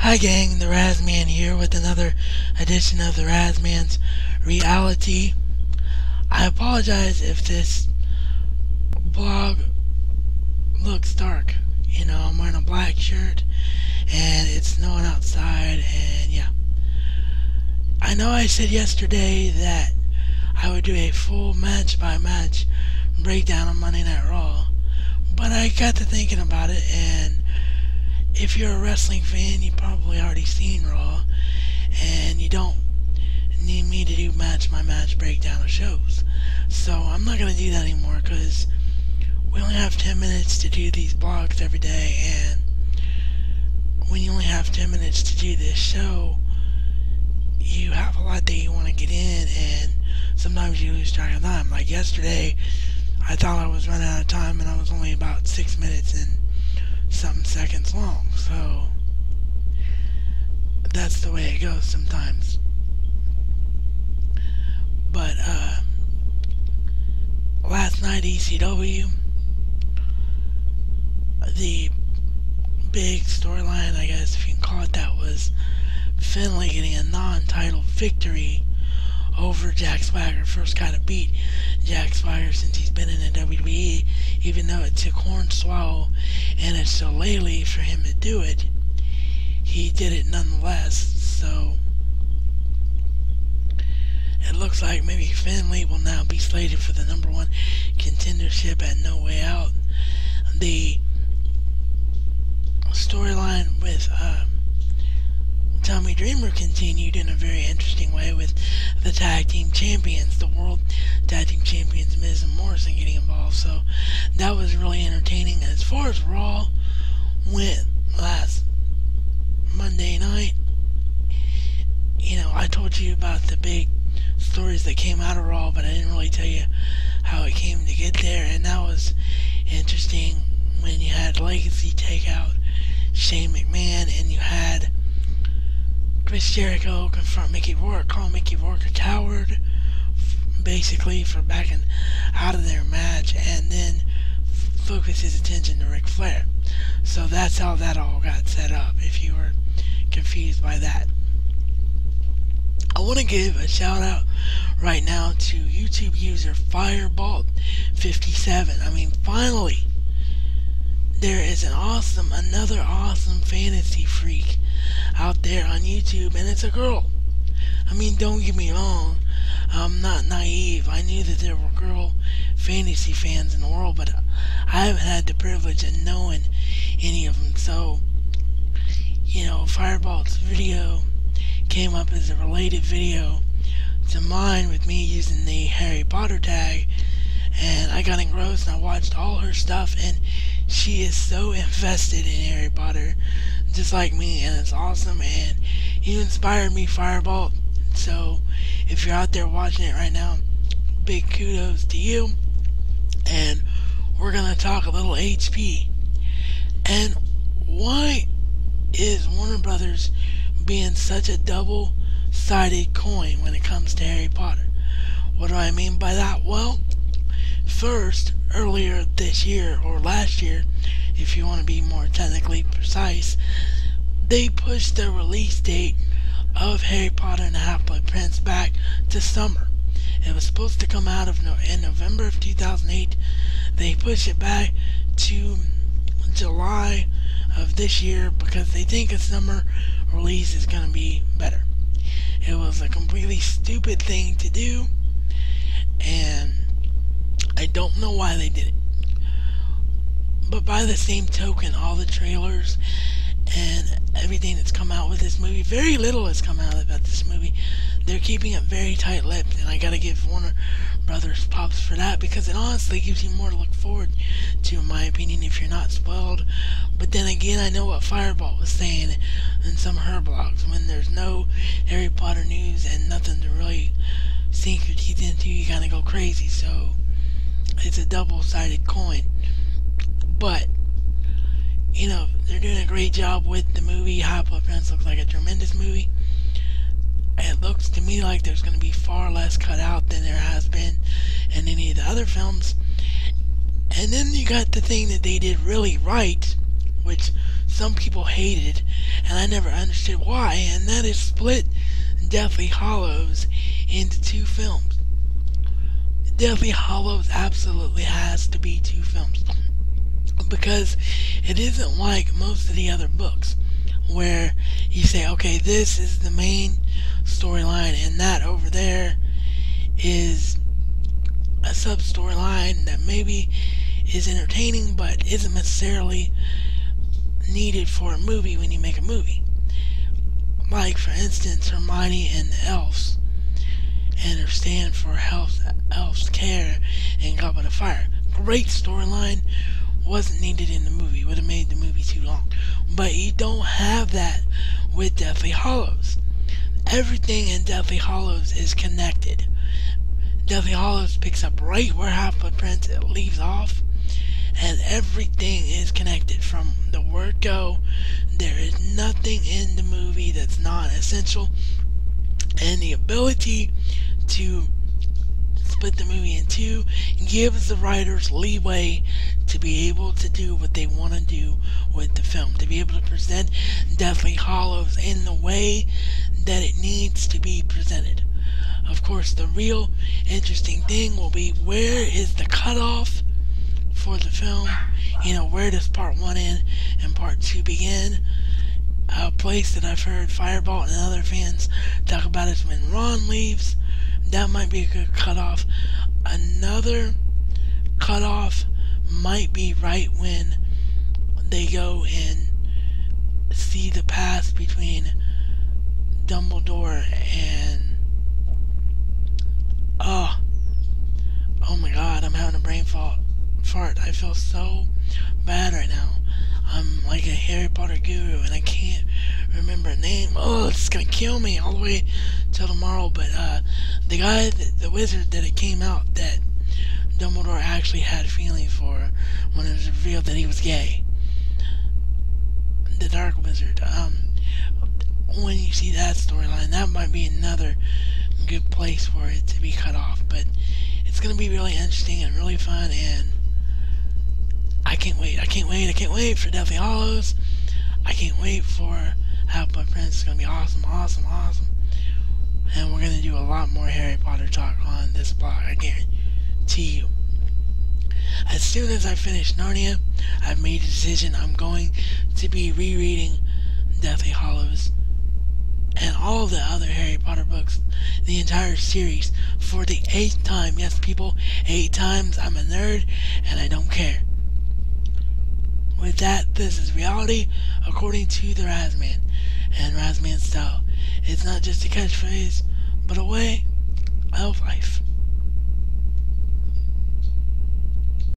Hi gang, the RazMan here with another edition of the RazMan's Reality. I apologize if this blog looks dark. I'm wearing a black shirt and it's snowing outside, and yeah. I know I said yesterday that I would do a full match by match breakdown of Monday Night Raw, but I got to thinking about it, and if you're a wrestling fan, you've probably already seen Raw, and you don't need me to do match by match breakdown of shows. So I'm not going to do that anymore, because we only have 10 minutes to do these blogs every day, and when you only have 10 minutes to do this show, you have a lot that you want to get in, and sometimes you lose track of time. Like yesterday, I thought I was running out of time, and I was only about 6 minutes and something seconds long. So that's the way it goes sometimes. But last night ECW, the big storyline, I guess if you can call it that, was Finlay getting a non-title victory over Jack Swagger. First kind of beat Jack Swagger since he's been in the WWE, even though it took Hornswoggle and a shillelagh for him to do it. He did it nonetheless, so it looks like maybe Finlay will now be slated for the #1 contendership at No Way Out. The storyline with Tommy Dreamer continued in a very interesting way with the tag team champions, the world tag team champions Miz and Morrison getting involved. So that was really entertaining. As far as Raw went last Monday night, I told you about the big stories that came out of Raw, but I didn't really tell you how it came to get there, and that was interesting when you had Legacy take out Shane McMahon, and you had Chris Jericho confront Mickey Rourke, call Mickey Rourke a coward, basically, for backing out of their match, and then focus his attention to Ric Flair. So that's how that all got set up, if you were confused by that. I want to give a shout out right now to YouTube user Fireball57. I mean, finally, there is another awesome fantasy freak out there on YouTube, and it's a girl. I mean, don't get me wrong, I'm not naive. I knew that there were girl fantasy fans in the world, but I haven't had the privilege of knowing any of them. So, Fireball's video came up as a related video to mine with me using the Harry Potter tag, and I got engrossed and I watched all her stuff, and she is so invested in Harry Potter, just like me, and it's awesome, and you inspired me, Fireball. So if you're out there watching it right now, big kudos to you. And we're gonna talk a little HP. And why is Warner Brothers being such a double-sided coin when it comes to Harry Potter? What do I mean by that? Well, first, earlier this year, or last year, if you want to be more technically precise, they pushed the release date of Harry Potter and the Half-Blood Prince back to summer. It was supposed to come out in November of 2008. They pushed it back to July of this year because they think a summer release is going to be better. It was a completely stupid thing to do, and I don't know why they did it. But by the same token, all the trailers and everything that's come out with this movie, very little has come out about this movie. They're keeping it very tight-lipped, and I gotta give Warner Brothers props for that, because it honestly gives you more to look forward to, in my opinion, if you're not spoiled. But then again, I know what Fireball was saying in some of her blogs. When there's no Harry Potter news and nothing to really sink your teeth into, you kinda go crazy. So it's a double-sided coin. But they're doing a great job with the movie. Half-Blood Prince looks like a tremendous movie. It looks to me like there's going to be far less cut out than there has been in any of the other films. And then you got the thing that they did really right, which some people hated, and and I never understood why, and that is split Deathly Hallows into two films. Deathly Hallows absolutely has to be two films, because it isn't like most of the other books where you say, okay, this is the main storyline and that over there is a sub-storyline that maybe is entertaining but isn't necessarily needed for a movie when you make a movie. Like, for instance, Hermione and the elves, and her stand for elves' care and Goblet of Fire. Great storyline, wasn't needed in the movie, would have made the movie too long. But you don't have that with Deathly Hallows. Everything in Deathly Hallows is connected. Deathly Hallows picks up right where Half-Blood Prince leaves off, and everything is connected from the word go. There is nothing in the movie that's not essential, and the ability to split the movie in two gives the writers leeway to be able to do what they want to do with the film, to be able to present Deathly Hallows in the way that it needs to be presented. Of course, the real interesting thing will be, where is the cutoff for the film? You know, where does part 1 end and part 2 begin? A place that I've heard Fireball and other fans talk about is when Ron leaves. That might be a good cutoff. Another cutoff might be right when they go and see the past between Dumbledore and oh my god, I'm having a brain fart. I feel so bad right now. I'm like a Harry Potter guru and I can't remember a name. Oh, it's gonna kill me all the way till tomorrow. But the guy, the wizard that it came out that Dumbledore actually had feelings for when it was revealed that he was gay. The Dark Wizard. When you see that storyline, that might be another good place for it to be cut off. But it's gonna be really interesting and really fun, and I can't wait. I can't wait for Deathly Hallows. I can't wait for Half-Blood Prince. It's gonna be awesome. And we're gonna do a lot more Harry Potter talk on this blog, I guarantee you. As soon as I finish Narnia, I've made a decision. I'm going to be rereading Deathly Hallows and all the other Harry Potter books, the entire series, for the 8th time. Yes, people, 8 times. I'm a nerd, and I don't care. With that, this is reality according to the RazMan and RazMan style. It's not just a catchphrase, but a way of life.